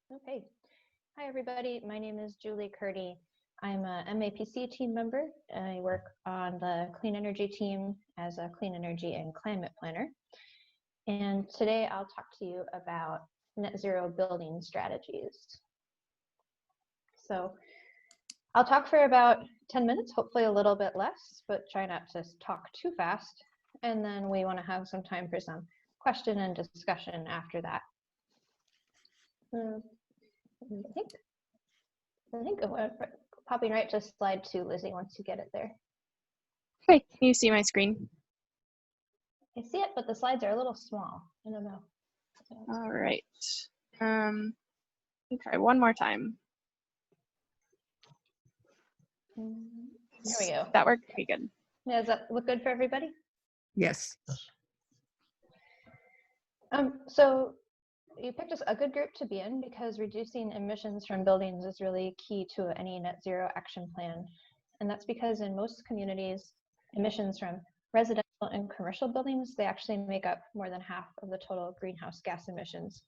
Okay. Hi, everybody. My name is Julie Curti. I'm a MAPC team member. I work on the clean energy team as a clean energy and climate planner. And today I'll talk to you about net zero building strategies. So I'll talk for about 10 minutes, hopefully a little bit less, but try not to talk too fast. And then we want to have some time for some question and discussion after that. I think popping right to slide 2, Lizzie, once you get it there. Okay, can you see my screen? I see it, but the slides are a little small. I don't know. All right. Okay, one more time. There we go. That worked pretty good. Yeah, does that look good for everybody? Yes. So you picked a good group to be in because reducing emissions from buildings is really key to any net zero action plan. And that's because in most communities, emissions from residential and commercial buildings, they actually make up more than half of the total greenhouse gas emissions.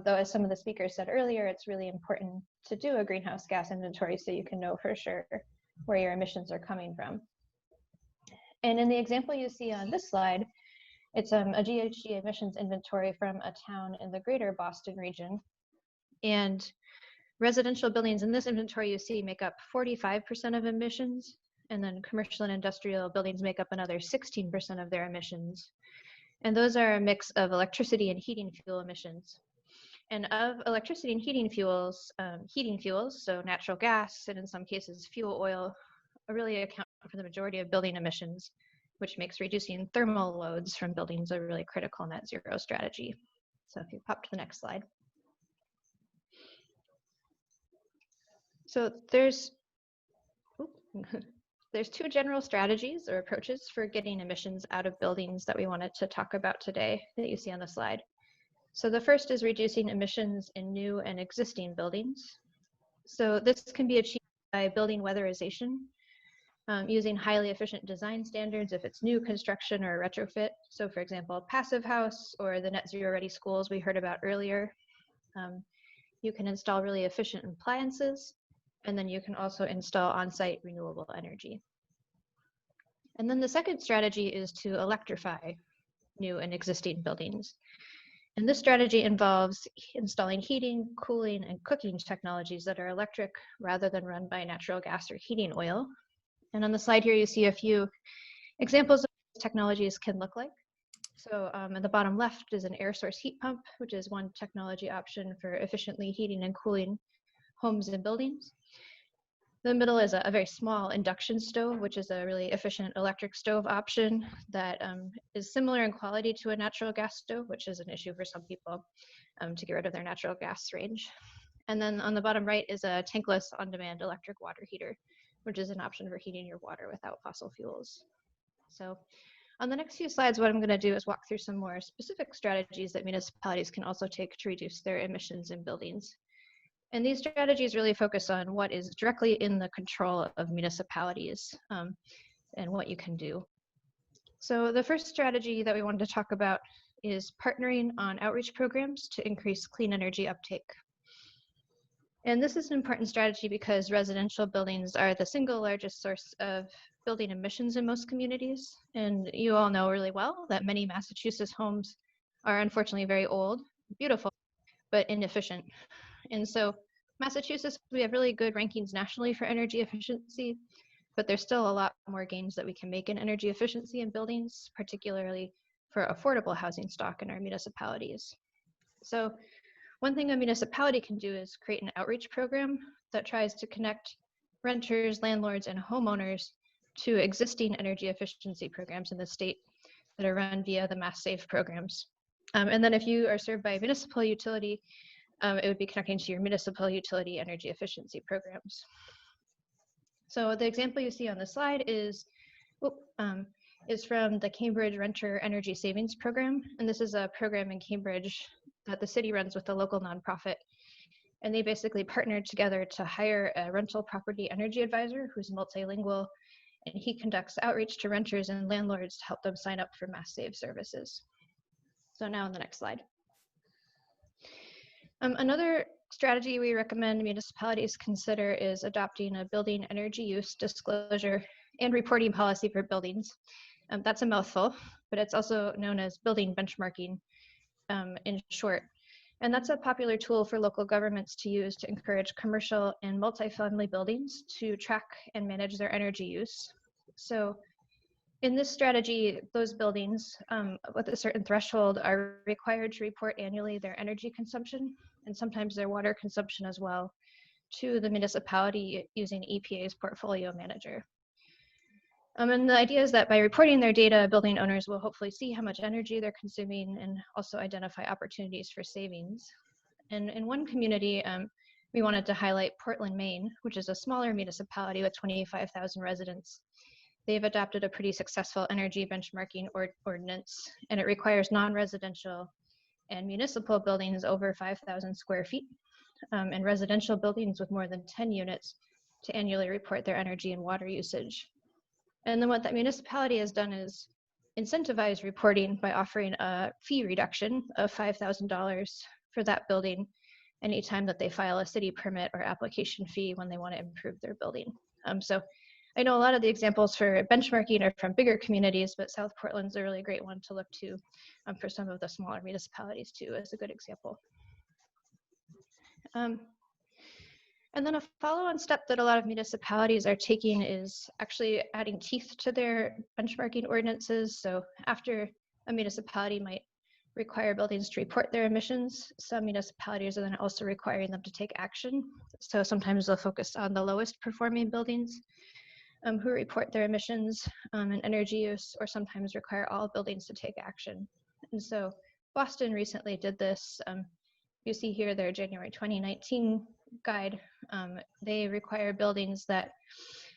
Though, as some of the speakers said earlier, it's really important to do a greenhouse gas inventory so you can know for sure where your emissions are coming from. And in the example you see on this slide, it's a GHG emissions inventory from a town in the greater Boston region. And residential buildings in this inventory you see make up 45% of emissions, and then commercial and industrial buildings make up another 16% of their emissions. And those are a mix of electricity and heating fuel emissions. And of electricity and heating fuels, so natural gas and in some cases fuel oil, really account for the majority of building emissions, which makes reducing thermal loads from buildings a really critical net zero strategy. So if you pop to the next slide. So there's two general strategies or approaches for getting emissions out of buildings that we wanted to talk about today that you see on the slide. So the first is reducing emissions in new and existing buildings. So this can be achieved by building weatherization, using highly efficient design standards if it's new construction or retrofit. So for example, a passive house or the net zero ready schools we heard about earlier. You can install really efficient appliances, and then you can also install on-site renewable energy. And then the second strategy is to electrify new and existing buildings. And this strategy involves installing heating, cooling, and cooking technologies that are electric rather than run by natural gas or heating oil. And on the slide here, you see a few examples of what technologies can look like. So at the bottom left is an air source heat pump, which is one technology option for efficiently heating and cooling homes and buildings. The middle is a very small induction stove, which is a really efficient electric stove option that is similar in quality to a natural gas stove, which is an issue for some people to get rid of their natural gas range. And then on the bottom right is a tankless on-demand electric water heater, which is an option for heating your water without fossil fuels. So on the next few slides, what I'm going to do is walk through some more specific strategies that municipalities can also take to reduce their emissions in buildings. And these strategies really focus on what is directly in the control of municipalities and what you can do. So the first strategy that we wanted to talk about is partnering on outreach programs to increase clean energy uptake. And this is an important strategy because residential buildings are the single largest source of building emissions in most communities. And you all know really well that many Massachusetts homes are unfortunately very old, beautiful, but inefficient. And so Massachusetts, we have really good rankings nationally for energy efficiency, but there's still a lot more gains that we can make in energy efficiency in buildings, particularly for affordable housing stock in our municipalities. So one thing a municipality can do is create an outreach program that tries to connect renters, landlords, and homeowners to existing energy efficiency programs in the state that are run via the Mass Save programs. And then if you are served by a municipal utility, it would be connecting to your municipal utility energy efficiency programs. So the example you see on the slide is from the Cambridge Renter Energy Savings Program. And this is a program in Cambridge that the city runs with a local nonprofit. And they basically partnered together to hire a rental property energy advisor who's multilingual, and he conducts outreach to renters and landlords to help them sign up for Mass Save services. So now on the next slide. Another strategy we recommend municipalities consider is adopting a building energy use disclosure and reporting policy for buildings. That's a mouthful, but it's also known as building benchmarking in short. And that's a popular tool for local governments to use to encourage commercial and multifamily buildings to track and manage their energy use. So in this strategy, those buildings with a certain threshold are required to report annually their energy consumption and sometimes their water consumption as well to the municipality using EPA's portfolio manager. And the idea is that by reporting their data, building owners will hopefully see how much energy they're consuming and also identify opportunities for savings. And in one community, we wanted to highlight Portland, Maine, which is a smaller municipality with 25,000 residents. They've adopted a pretty successful energy benchmarking ordinance, and it requires non-residential and municipal buildings over 5,000 square feet and residential buildings with more than 10 units to annually report their energy and water usage. And then what that municipality has done is incentivize reporting by offering a fee reduction of $5,000 for that building anytime that they file a city permit or application fee when they want to improve their building. So I know a lot of the examples for benchmarking are from bigger communities, but South Portland's a really great one to look to for some of the smaller municipalities too, as a good example. And then a follow-on step that a lot of municipalities are taking is actually adding teeth to their benchmarking ordinances. So after a municipality might require buildings to report their emissions, some municipalities are then also requiring them to take action. So sometimes they'll focus on the lowest performing buildings who report their emissions and energy use, or sometimes require all buildings to take action. And so Boston recently did this. You see here their January 2019 guide. They require buildings that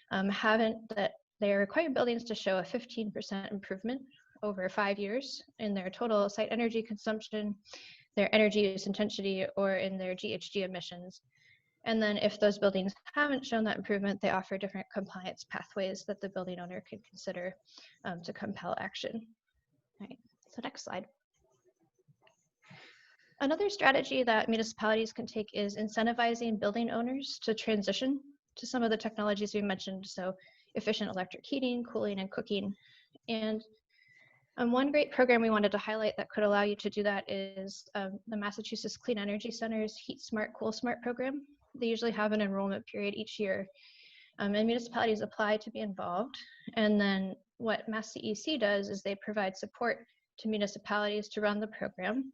they require buildings to show a 15% improvement over 5 years in their total site energy consumption, their energy use intensity, or in their GHG emissions. And then if those buildings haven't shown that improvement, they offer different compliance pathways that the building owner can consider to compel action. All right, so next slide. Another strategy that municipalities can take is incentivizing building owners to transition to some of the technologies we mentioned, so efficient electric heating, cooling, and cooking. And one great program we wanted to highlight that could allow you to do that is the Massachusetts Clean Energy Center's Heat Smart, Cool Smart program. They usually have an enrollment period each year, and municipalities apply to be involved. And then what Mass CEC does is they provide support to municipalities to run the program.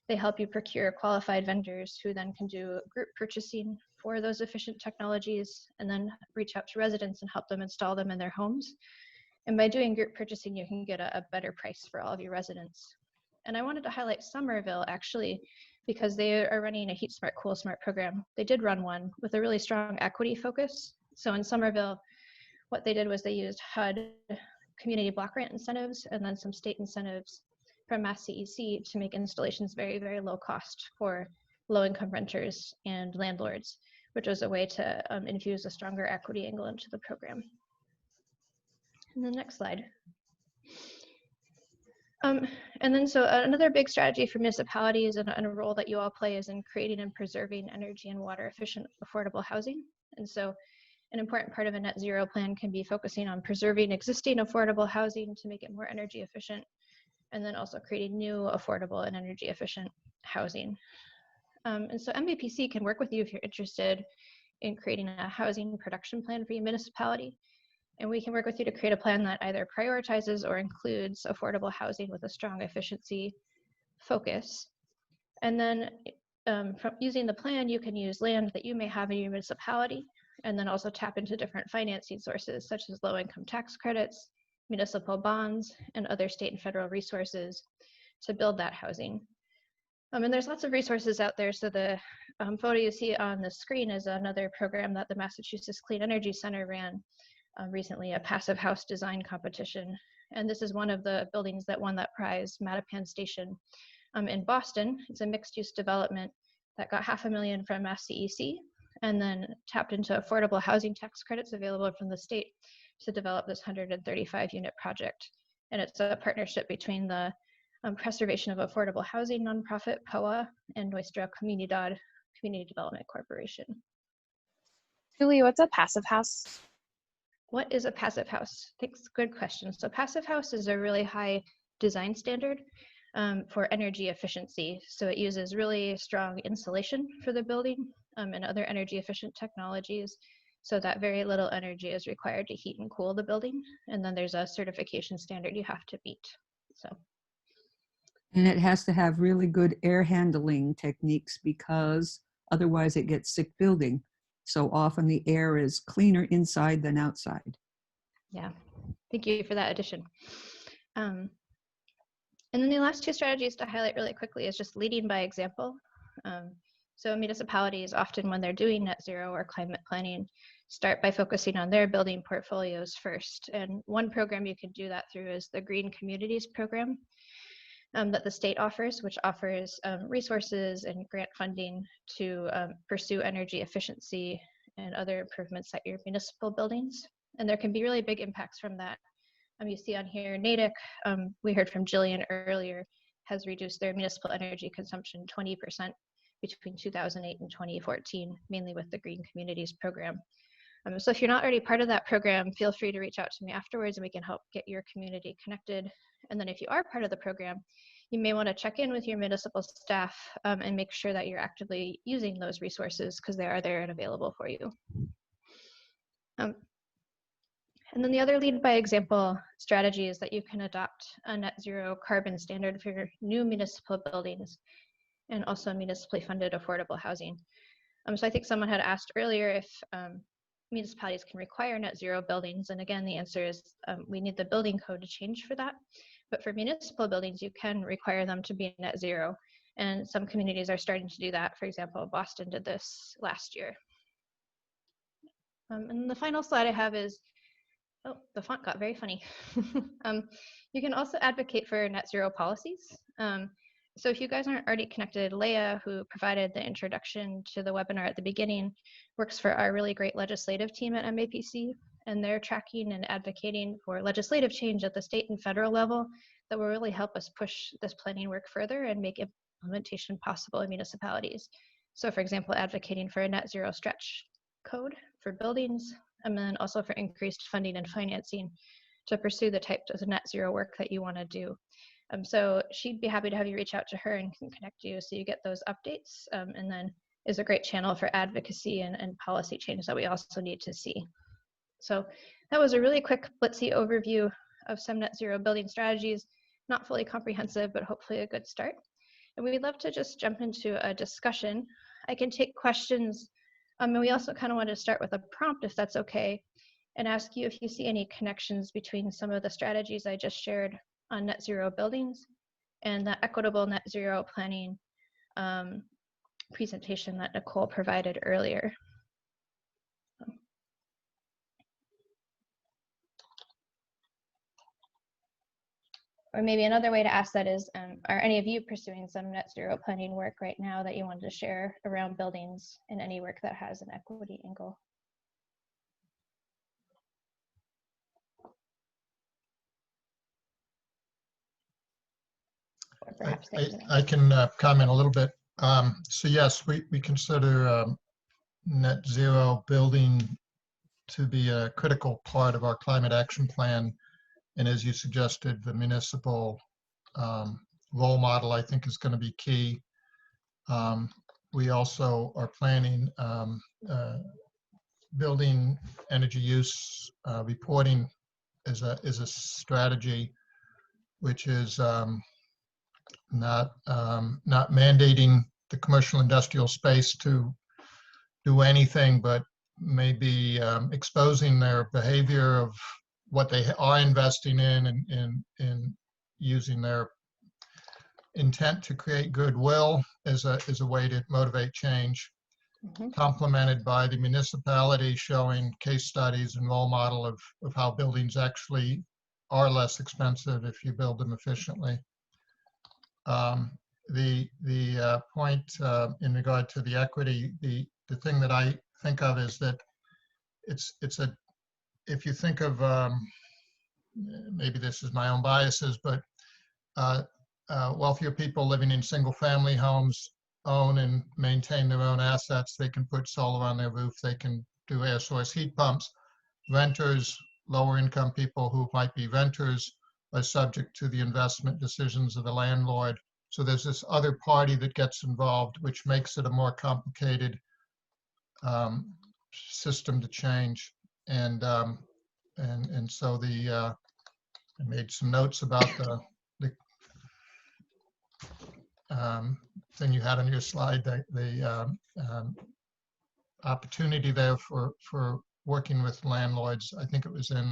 They help you procure qualified vendors who then can do group purchasing for those efficient technologies and then reach out to residents and help them install them in their homes. And by doing group purchasing, you can get a better price for all of your residents. And I wanted to highlight Somerville actually, because they are running a Heat Smart, Cool Smart program. They did run one with a really strong equity focus. So in Somerville, what they did was they used HUD community block grant incentives and then some state incentives from Mass CEC to make installations very, very low cost for low-income renters and landlords, which was a way to infuse a stronger equity angle into the program. And the next slide. And then so another big strategy for municipalities and a role that you all play is in creating and preserving energy and water efficient, affordable housing. And so an important part of a net zero plan can be focusing on preserving existing affordable housing to make it more energy efficient, and then also creating new affordable and energy efficient housing. And so MAPC can work with you if you're interested in creating a housing production plan for your municipality. And we can work with you to create a plan that either prioritizes or includes affordable housing with a strong efficiency focus. And then from using the plan, you can use land that you may have in your municipality, and then also tap into different financing sources such as low-income tax credits, municipal bonds, and other state and federal resources to build that housing. And there's lots of resources out there. So the photo you see on the screen is another program that the Massachusetts Clean Energy Center ran recently, a passive house design competition. And this is one of the buildings that won that prize, Mattapan Station in Boston. It's a mixed-use development that got $500,000 from Mass CEC and then tapped into affordable housing tax credits available from the state to develop this 135-unit project. And it's a partnership between the Preservation of Affordable Housing nonprofit, POA, and Nuestra Comunidad Community Development Corporation. Julie, what's a passive house? What is a passive house? Thanks, good question. So passive house is a really high design standard for energy efficiency. So it uses really strong insulation for the building and other energy efficient technologies, so that very little energy is required to heat and cool the building. And then there's a certification standard you have to meet. So. And it has to have really good air handling techniques, because otherwise it gets sick building. So often the air is cleaner inside than outside. Yeah, thank you for that addition. And then the last two strategies to highlight really quickly is just leading by example. So municipalities often, when they're doing net zero or climate planning, start by focusing on their building portfolios first. And one program you can do that through is the Green Communities program that the state offers, which offers resources and grant funding to pursue energy efficiency and other improvements at your municipal buildings. And there can be really big impacts from that. You see on here, Natick, we heard from Jillian earlier, has reduced their municipal energy consumption 20% between 2008 and 2014, mainly with the Green Communities program. So if you're not already part of that program, feel free to reach out to me afterwards and we can help get your community connected. And then if you are part of the program, you may want to check in with your municipal staff and make sure that you're actively using those resources, because they are there and available for you. And then the other lead by example strategy is that you can adopt a net zero carbon standard for your new municipal buildings and also municipally funded affordable housing. So I think someone had asked earlier if municipalities can require net zero buildings. And again, the answer is we need the building code to change for that. But for municipal buildings, you can require them to be net zero. And some communities are starting to do that. For example, Boston did this last year. And the final slide I have is, oh, the font got very funny. You can also advocate for net zero policies. So if you guys aren't already connected, Leah, who provided the introduction to the webinar at the beginning, works for our really great legislative team at MAPC, and they're tracking and advocating for legislative change at the state and federal level that will really help us push this planning work further and make implementation possible in municipalities. So for example, advocating for a net zero stretch code for buildings, and then also for increased funding and financing to pursue the types of net zero work that you want to do. So she'd be happy to have you reach out to her and can connect you so you get those updates, and then is a great channel for advocacy and policy change that we also need to see. So that was a really quick blitzy overview of some net zero building strategies, not fully comprehensive, but hopefully a good start. And we'd love to just jump into a discussion. I can take questions, and we also kind of want to start with a prompt, if that's okay, and ask you if you see any connections between some of the strategies I just shared on net zero buildings and the equitable net zero planning presentation that Nicole provided earlier. Or maybe another way to ask that is, are any of you pursuing some net zero planning work right now that you wanted to share around buildings and any work that has an equity angle? Or perhaps I can comment a little bit. So yes, we consider net zero building to be a critical part of our climate action plan. And as you suggested, the municipal role model, I think, is going to be key. We also are planning building energy use reporting as a strategy, which is not mandating the commercial industrial space to do anything, but maybe exposing their behavior of what they are investing in and using their intent to create goodwill as a way to motivate change, complemented by the municipality showing case studies and role model of how buildings actually are less expensive if you build them efficiently. The point in regard to the equity, the thing that I think of is that if you think of, maybe this is my own biases, but wealthier people living in single-family homes own and maintain their own assets. They can put solar on their roof. They can do air source heat pumps. Renters, lower income people who might be renters are subject to the investment decisions of the landlord. So there's this other party that gets involved, which makes it a more complicated system to change. And so I made some notes about the thing you had on your slide, the opportunity there for working with landlords. I think it was in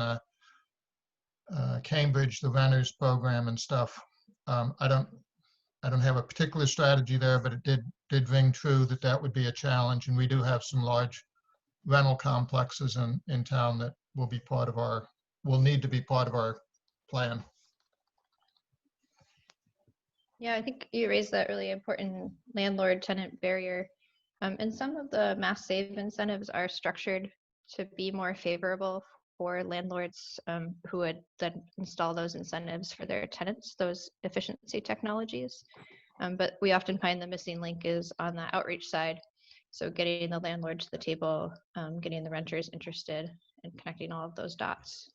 Cambridge, the renters program and stuff. I don't have a particular strategy there, but it did ring true that would be a challenge. And we do have some large rental complexes in town that will need to be part of our plan. Yeah, I think you raised that really important landlord-tenant barrier. And some of the mass save incentives are structured to be more favorable for landlords who would then install those incentives for their tenants, those efficiency technologies. But we often find the missing link is on the outreach side. So getting the landlord to the table, getting the renters interested, and connecting all of those dots.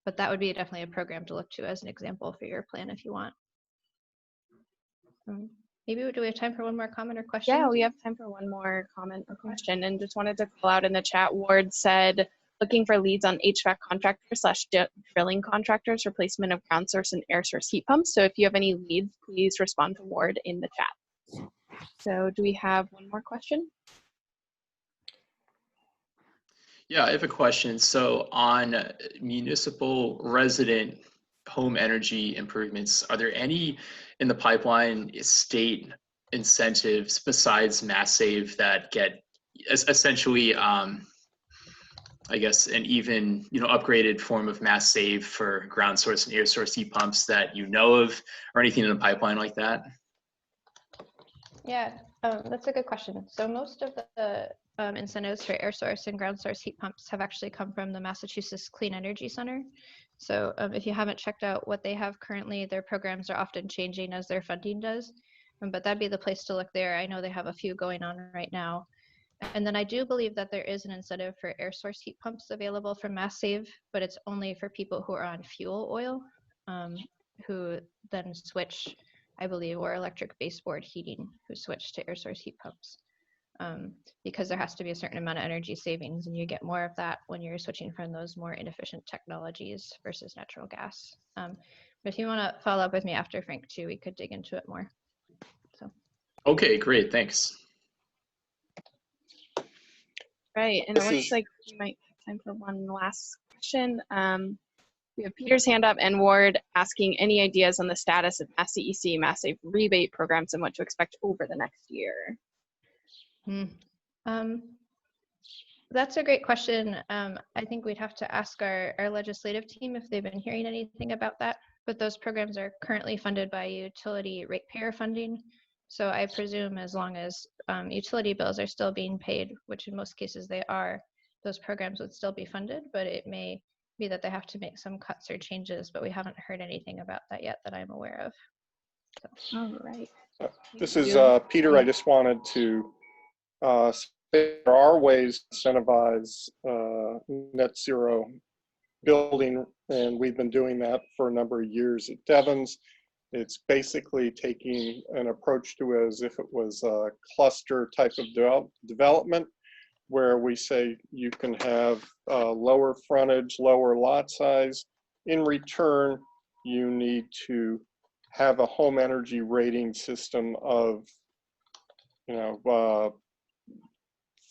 But that would be definitely a program to look to as an example for your plan if you want. Maybe do we have time for one more comment or question? Yeah, we have time for one more comment or question, and just wanted to call out in the chat. Ward said, looking for leads on HVAC contractors / drilling contractors, replacement of ground source and air source heat pumps. So if you have any leads, please respond to Ward in the chat. So do we have one more question? Yeah, I have a question. So on municipal resident home energy improvements, are there any in the pipeline state incentives besides mass save that get essentially, I guess, an even, upgraded form of mass save for ground source and air source heat pumps that you know of, or anything in the pipeline like that? Yeah, that's a good question. So most of the incentives for air source and ground source heat pumps have actually come from the Massachusetts Clean Energy Center. So if you haven't checked out what they have currently, their programs are often changing as their funding does. But that'd be the place to look there. I know they have a few going on right now. And then I do believe that there is an incentive for air source heat pumps available from Mass Save, but it's only for people who are on fuel oil, who then switch, I believe, or electric baseboard heating, who switch to air source heat pumps. Because there has to be a certain amount of energy savings, and you get more of that when you're switching from those more inefficient technologies versus natural gas. But if you want to follow up with me after, Frank, too, we could dig into it more. So. Okay, great, thanks. Right, and it looks like we might have time for one last question. We have Peter's hand up and Ward asking any ideas on the status of Mass CEC, Mass Save rebate programs and what to expect over the next year. That's a great question. I think we'd have to ask our legislative team if they've been hearing anything about that, but those programs are currently funded by utility ratepayer funding. So I presume as long as utility bills are still being paid, which in most cases they are, those programs would still be funded, but it may be that they have to make some cuts or changes, but we haven't heard anything about that yet that I'm aware of. So. All right. This is Peter. I just wanted to say there are ways to incentivize net zero building, and we've been doing that for a number of years at Devon's. It's basically taking an approach to it as if it was a cluster type of development, where we say you can have lower frontage, lower lot size. In return, you need to have a home energy rating system of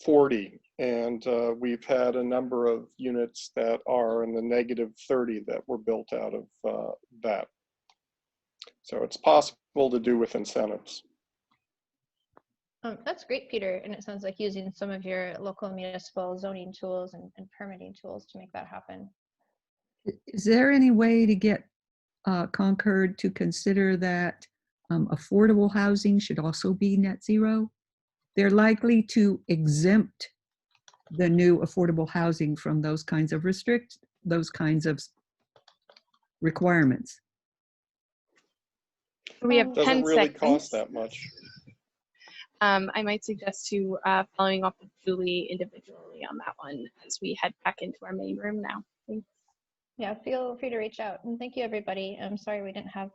40, and we've had a number of units that are in the -30 that were built out of that. So it's possible to do with incentives. That's great, Peter, and it sounds like using some of your local municipal zoning tools and permitting tools to make that happen. Is there any way to get Concord to consider that affordable housing should also be net zero? They're likely to exempt the new affordable housing from those kinds of requirements. We have 10 Doesn't really seconds. cost that much. I might suggest to following up with Julie individually on that one as we head back into our main room now. Thanks. Yeah, feel free to reach out. And thank you, everybody. I'm sorry we didn't have